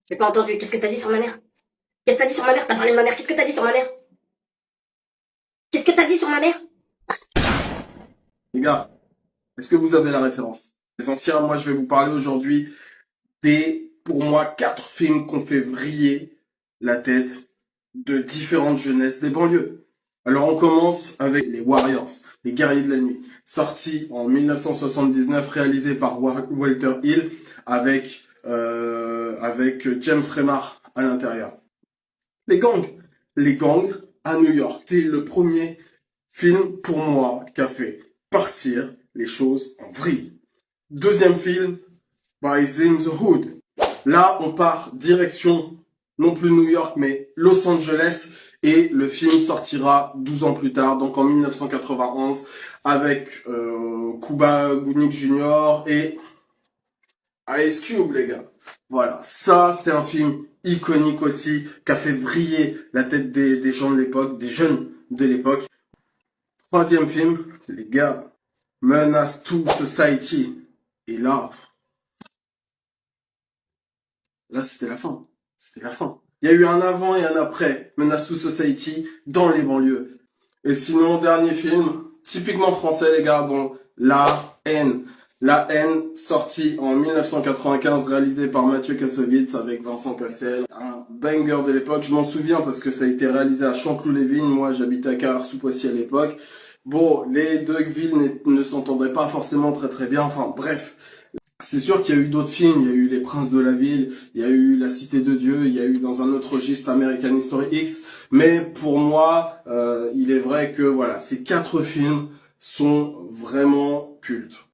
J'ai pas entendu. Qu'est-ce que t'as dit sur ma mère? Qu'est-ce que t'as dit sur ma mère? T'as parlé de ma mère. Qu'est-ce que t'as dit sur ma mère? Qu'est-ce que t'as dit sur ma mère? Les gars, est-ce que vous avez la référence? Les anciens, moi je vais vous parler aujourd'hui des, pour moi, 4 films qui ont fait vriller la tête de différentes jeunesses des banlieues. Alors on commence avec les Warriors, les guerriers de la nuit, sorti en 1979, réalisé par Walter Hill avec James Remar à l'intérieur. Les gangs, les gangs à New York, c'est le premier film pour moi qui a fait partir les choses en vrille. Deuxième film, Boys in the Hood. Là, on part direction, non plus New York, mais Los Angeles. Et le film sortira 12 ans plus tard, donc en 1991, avec Cuba Gooding Jr. et Ice Cube, les gars. Voilà, ça, c'est un film iconique aussi, qui a fait vriller la tête des gens de l'époque, des jeunes de l'époque. Troisième film, les gars, Menace to Society. Et là, c'était la fin. C'était la fin. Il y a eu un avant et un après Menace to Society dans les banlieues. Et sinon, dernier film, typiquement français, les gars, bon, La haine. La haine, sorti en 1995, réalisé par Mathieu Kassovitz avec Vincent Cassel. Un banger de l'époque, je m'en souviens parce que ça a été réalisé à Chanteloup-les-Vignes. Moi, j'habitais à Carrère-sous-Poissy à l'époque. Bon, les deux villes ne s'entendaient pas forcément très très bien. Enfin, bref. C'est sûr qu'il y a eu d'autres films, il y a eu Les Princes de la Ville, il y a eu La Cité de Dieu, il y a eu dans un autre registre American History X, mais pour moi, il est vrai que voilà, ces 4 films sont vraiment cultes.